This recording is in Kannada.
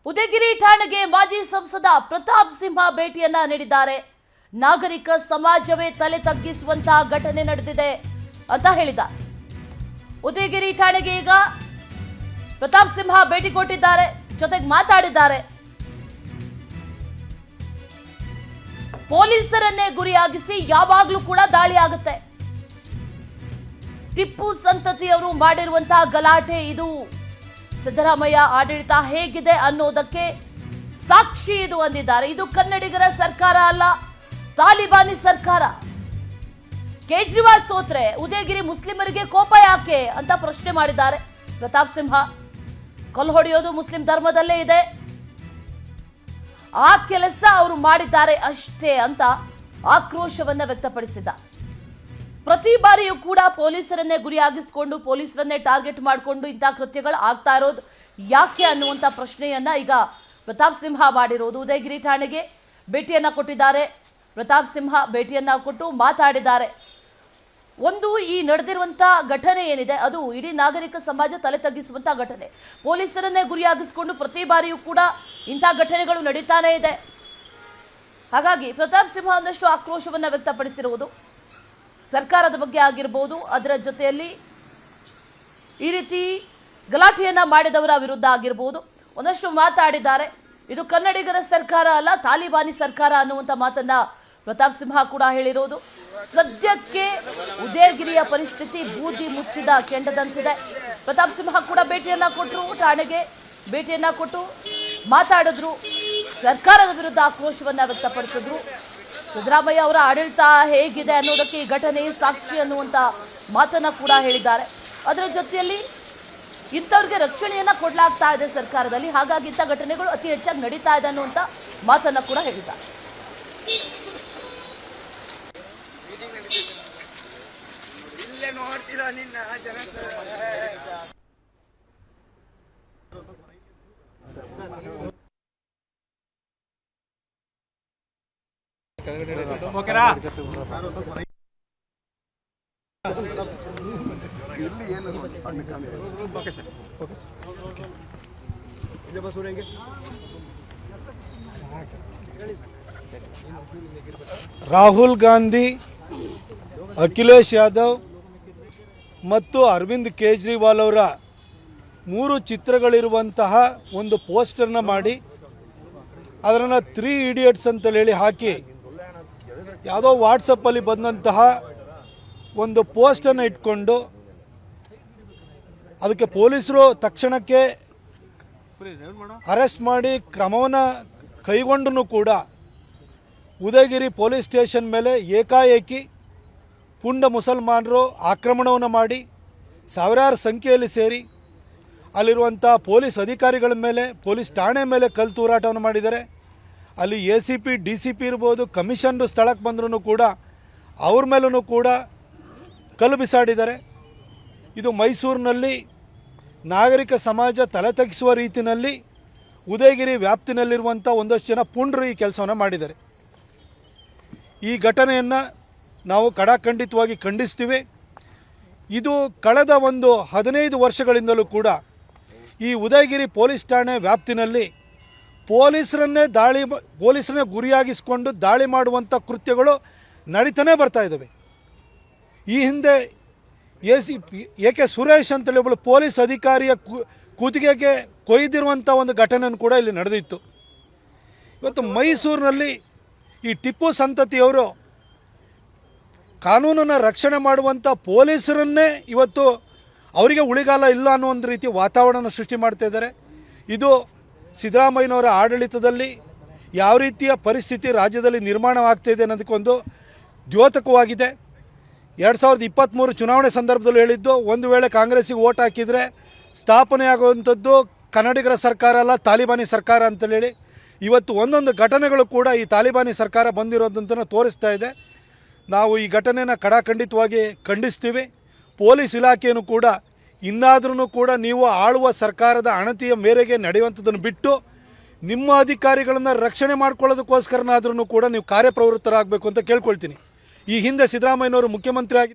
ಉದಯಗಿರಿ ಠಾಣೆಗೆ ಮಾಜಿ ಸಂಸದ ಪ್ರತಾಪ್ ಸಿಂಹ ಭೇಟಿಯನ್ನ ನೀಡಿದ್ದಾರೆ. ನಾಗರಿಕ ಸಮಾಜವೇ ತಲೆ ತಗ್ಗಿಸುವಂತಹ ಘಟನೆ ನಡೆದಿದೆ ಅಂತ ಹೇಳಿದ್ದಾರೆ. ಉದಯಗಿರಿ ಠಾಣೆಗೆ ಈಗ ಪ್ರತಾಪ್ ಸಿಂಹ ಭೇಟಿ ಕೊಟ್ಟಿದ್ದಾರೆ, ಜೊತೆಗೆ ಮಾತಾಡಿದ್ದಾರೆ. ಪೊಲೀಸರನ್ನೇ ಗುರಿಯಾಗಿಸಿ ಯಾವಾಗಲೂ ಕೂಡ ದಾಳಿ ಆಗುತ್ತೆ. ಟಿಪ್ಪು ಸಂತತಿಯವರು ಮಾಡಿರುವಂತಹ ಗಲಾಟೆ ಇದು ಸಿದ್ದರಾಮಯ್ಯ ಆಡಳಿತ ಹೇಗಿದೆ ಅನ್ನೋದಕ್ಕೆ ಸಾಕ್ಷಿ ಇದು ಅಂದಿದ್ದಾರೆ. ಇದು ಕನ್ನಡಿಗರ ಸರ್ಕಾರ ಅಲ್ಲ, ತಾಲಿಬಾನಿ ಸರ್ಕಾರ. ಕೇಜ್ರಿವಾಲ್ ಸೋತ್ರೆ ಉದಯಗಿರಿ ಮುಸ್ಲಿಮರಿಗೆ ಕೋಪ ಯಾಕೆ ಅಂತ ಪ್ರಶ್ನೆ ಮಾಡಿದ್ದಾರೆ ಪ್ರತಾಪ್ ಸಿಂಹ. ಕೊಲ್ ಹೊಡೆಯೋದು ಮುಸ್ಲಿಂ ಧರ್ಮದಲ್ಲೇ ಇದೆ, ಆ ಕೆಲಸ ಅವರು ಮಾಡಿದ್ದಾರೆ ಅಷ್ಟೇ ಅಂತ ಆಕ್ರೋಶವನ್ನ ವ್ಯಕ್ತಪಡಿಸಿದ. ಪ್ರತಿ ಬಾರಿಯೂ ಕೂಡ ಪೊಲೀಸರನ್ನೇ ಗುರಿಯಾಗಿಸಿಕೊಂಡು ಪೊಲೀಸರನ್ನೇ ಟಾರ್ಗೆಟ್ ಮಾಡಿಕೊಂಡು ಇಂತಹ ಕೃತ್ಯಗಳು ಆಗ್ತಾ ಇರೋದು ಯಾಕೆ ಅನ್ನುವಂಥ ಪ್ರಶ್ನೆಯನ್ನ ಈಗ ಪ್ರತಾಪ್ ಸಿಂಹ ಮಾಡಿರೋದು. ಉದಯಗಿರಿ ಠಾಣೆಗೆ ಭೇಟಿಯನ್ನ ಕೊಟ್ಟಿದ್ದಾರೆ. ಪ್ರತಾಪ್ ಸಿಂಹ ಭೇಟಿಯನ್ನ ಕೊಟ್ಟು ಮಾತಾಡಿದ್ದಾರೆ. ಒಂದು ಈ ನಡೆದಿರುವಂಥ ಘಟನೆ ಏನಿದೆ ಅದು ಇಡೀ ನಾಗರಿಕ ಸಮಾಜ ತಲೆ ತಗ್ಗಿಸುವಂಥ ಘಟನೆ. ಪೊಲೀಸರನ್ನೇ ಗುರಿಯಾಗಿಸಿಕೊಂಡು ಪ್ರತಿ ಬಾರಿಯೂ ಕೂಡ ಇಂಥ ಘಟನೆಗಳು ನಡೀತಾನೇ ಇದೆ. ಹಾಗಾಗಿ ಪ್ರತಾಪ್ ಸಿಂಹ ಒಂದಷ್ಟು ಆಕ್ರೋಶವನ್ನು ವ್ಯಕ್ತಪಡಿಸಿರುವುದು ಸರ್ಕಾರದ ಬಗ್ಗೆ ಆಗಿರ್ಬೋದು, ಅದರ ಜೊತೆಯಲ್ಲಿ ಈ ರೀತಿ ಗಲಾಟೆಯನ್ನು ಮಾಡಿದವರ ವಿರುದ್ಧ ಆಗಿರ್ಬೋದು, ಒಂದಷ್ಟು ಮಾತಾಡಿದ್ದಾರೆ. ಇದು ಕನ್ನಡಿಗರ ಸರ್ಕಾರ ಅಲ್ಲ, ತಾಲಿಬಾನಿ ಸರ್ಕಾರ ಅನ್ನುವಂಥ ಮಾತನ್ನ ಪ್ರತಾಪ್ ಸಿಂಹ ಕೂಡ ಹೇಳಿರೋದು. ಸದ್ಯಕ್ಕೆ ಉದಯಗಿರಿಯ ಪರಿಸ್ಥಿತಿ ಬೂದಿ ಮುಚ್ಚಿದ ಕೆಂಡದಂತಿದೆ. ಪ್ರತಾಪ್ ಸಿಂಹ ಕೂಡ ಭೇಟಿಯನ್ನ ಕೊಟ್ಟರು, ಠಾಣೆಗೆ ಭೇಟಿಯನ್ನ ಕೊಟ್ಟು ಮಾತಾಡಿದ್ರು. ಸರ್ಕಾರದ ವಿರುದ್ಧ ಆಕ್ರೋಶವನ್ನ ವ್ಯಕ್ತಪಡಿಸಿದ್ರು. ಸಿದ್ದರಾಮಯ್ಯ ಅವರ ಆಡಳಿತ ಹೇಗಿದೆ ಅನ್ನೋದಕ್ಕೆ ಈ ಘಟನೆ ಸಾಕ್ಷಿ ಅನ್ನುವಂಥ ಮಾತನ್ನ ಕೂಡ ಹೇಳಿದ್ದಾರೆ. ಅದರ ಜೊತೆಯಲ್ಲಿ ಇಂಥವ್ರಿಗೆ ರಕ್ಷಣೆಯನ್ನ ಕೊಡಲಾಗ್ತಾ ಇದೆ ಸರ್ಕಾರದಲ್ಲಿ, ಹಾಗಾಗಿ ಇಂಥ ಘಟನೆಗಳು ಅತಿ ಹೆಚ್ಚಾಗಿ ನಡೀತಾ ಇದೆ ಅನ್ನುವಂಥ ಮಾತನ್ನ ಕೂಡ ಹೇಳಿದ್ದಾರೆ. ರಾಹುಲ್ ಗಾಂಧಿ, ಅಖಿಲೇಶ್ ಯಾದವ್ ಮತ್ತು ಅರವಿಂದ್ ಕೇಜ್ರಿವಾಲ್ ಅವರ 3 ಚಿತ್ರಗಳಿರುವಂತಹ ಒಂದು ಪೋಸ್ಟರ್ನ ಮಾಡಿ ಅದನ್ನು 3 ಇಡಿಯಟ್ಸ್ ಅಂತೇಳಿ ಹಾಕಿ ಯಾವುದೋ ವಾಟ್ಸಪ್ಪಲ್ಲಿ ಬಂದಂತಹ ಒಂದು ಪೋಸ್ಟನ್ನು ಇಟ್ಕೊಂಡು ಅದಕ್ಕೆ ಪೊಲೀಸರು ತಕ್ಷಣಕ್ಕೆ ಅರೆಸ್ಟ್ ಮಾಡಿ ಕ್ರಮವನ್ನು ಕೈಗೊಂಡೂ ಕೂಡ ಉದಯಗಿರಿ ಪೊಲೀಸ್ ಸ್ಟೇಷನ್ ಮೇಲೆ ಏಕಾಏಕಿ ಪುಂಡ ಮುಸಲ್ಮಾನರು ಆಕ್ರಮಣವನ್ನು ಮಾಡಿ ಸಾವಿರಾರು ಸಂಖ್ಯೆಯಲ್ಲಿ ಸೇರಿ ಅಲ್ಲಿರುವಂಥ ಪೊಲೀಸ್ ಅಧಿಕಾರಿಗಳ ಮೇಲೆ, ಪೊಲೀಸ್ ಠಾಣೆ ಮೇಲೆ ಕಲ್ಲು ತೂರಾಟವನ್ನು ಮಾಡಿದ್ದಾರೆ. ಅಲ್ಲಿ ACP DCP ಇರ್ಬೋದು, ಕಮಿಷನರು ಸ್ಥಳಕ್ಕೆ ಬಂದರೂ ಕೂಡ ಅವ್ರ ಮೇಲೂ ಕೂಡ ಕಲ್ಲು ಬಿಸಾಡಿದ್ದಾರೆ. ಇದು ಮೈಸೂರಿನಲ್ಲಿ ನಾಗರಿಕ ಸಮಾಜ ತಲೆ ತಗ್ಗಿಸುವ ರೀತಿಯಲ್ಲಿ ಉದಯಗಿರಿ ವ್ಯಾಪ್ತಿನಲ್ಲಿರುವಂಥ ಒಂದಷ್ಟು ಜನ ಪುಂಡರು ಈ ಕೆಲಸವನ್ನು ಮಾಡಿದ್ದಾರೆ. ಈ ಘಟನೆಯನ್ನು ನಾವು ಖಡಾಖಂಡಿತವಾಗಿ ಖಂಡಿಸ್ತೀವಿ. ಇದು ಕಳೆದ ಒಂದು 15 ವರ್ಷಗಳಿಂದಲೂ ಕೂಡ ಈ ಉದಯಗಿರಿ ಪೊಲೀಸ್ ಠಾಣೆ ವ್ಯಾಪ್ತಿನಲ್ಲಿ ಪೊಲೀಸರನ್ನೇ ಗುರಿಯಾಗಿಸಿಕೊಂಡು ದಾಳಿ ಮಾಡುವಂಥ ಕೃತ್ಯಗಳು ನಡೀತಾನೆ ಬರ್ತಾ ಇದ್ದಾವೆ. ಈ ಹಿಂದೆ AK ಸುರೇಶ್ ಅಂತೇಳಿ ಒಬ್ಬಳು ಪೊಲೀಸ್ ಅಧಿಕಾರಿಯ ಕುತ್ತಿಗೆಗೆ ಕೊಯ್ದಿರುವಂಥ ಒಂದು ಘಟನೆಯನ್ನು ಕೂಡ ಇಲ್ಲಿ ನಡೆದಿತ್ತು. ಇವತ್ತು ಮೈಸೂರಿನಲ್ಲಿ ಈ ಟಿಪ್ಪು ಸಂತತಿಯವರು ಕಾನೂನನ್ನು ರಕ್ಷಣೆ ಮಾಡುವಂಥ ಪೊಲೀಸರನ್ನೇ ಇವತ್ತು ಅವರಿಗೆ ಉಳಿಗಾಲ ಇಲ್ಲ ಅನ್ನೋ ಒಂದು ರೀತಿ ವಾತಾವರಣ ಸೃಷ್ಟಿ ಮಾಡ್ತಾ ಇದ್ದಾರೆ. ಇದು ಸಿದ್ದರಾಮಯ್ಯನವರ ಆಡಳಿತದಲ್ಲಿ ಯಾವ ರೀತಿಯ ಪರಿಸ್ಥಿತಿ ರಾಜ್ಯದಲ್ಲಿ ನಿರ್ಮಾಣವಾಗ್ತಾಯಿದೆ ಅನ್ನೋದಕ್ಕೊಂದು ದ್ಯೋತಕವಾಗಿದೆ. 2023 ಚುನಾವಣೆ ಸಂದರ್ಭದಲ್ಲಿ ಹೇಳಿದ್ದು, ಒಂದು ವೇಳೆ ಕಾಂಗ್ರೆಸ್ಸಿಗೆ ಓಟ್ ಹಾಕಿದರೆ ಸ್ಥಾಪನೆ ಆಗುವಂಥದ್ದು ಕನ್ನಡಿಗರ ಸರ್ಕಾರ ಅಲ್ಲ, ತಾಲಿಬಾನಿ ಸರ್ಕಾರ ಅಂತೇಳಿ ಇವತ್ತು ಒಂದೊಂದು ಘಟನೆಗಳು ಕೂಡ ಈ ತಾಲಿಬಾನಿ ಸರ್ಕಾರ ಬಂದಿರೋದಂತ ತೋರಿಸ್ತಾ ಇದೆ. ನಾವು ಈ ಘಟನೆಯನ್ನು ಖಡಾಖಂಡಿತವಾಗಿ ಖಂಡಿಸ್ತೀವಿ. ಪೊಲೀಸ್ ಇಲಾಖೆಯೂ ಕೂಡ ಇನ್ನಾದ್ರೂ ಕೂಡ ನೀವು ಆಳುವ ಸರ್ಕಾರದ ಅಣತಿಯ ಮೇರೆಗೆ ನಡೆಯುವಂಥದ್ದನ್ನು ಬಿಟ್ಟು ನಿಮ್ಮ ಅಧಿಕಾರಿಗಳನ್ನು ರಕ್ಷಣೆ ಮಾಡ್ಕೊಳ್ಳೋದಕ್ಕೋಸ್ಕರನಾದ್ರೂ ಕೂಡ ನೀವು ಕಾರ್ಯಪ್ರವೃತ್ತರಾಗಬೇಕು ಅಂತ ಕೇಳ್ಕೊಳ್ತೀನಿ. ಈ ಹಿಂದೆ ಸಿದ್ದರಾಮಯ್ಯನವರು ಮುಖ್ಯಮಂತ್ರಿ ಆಗಿ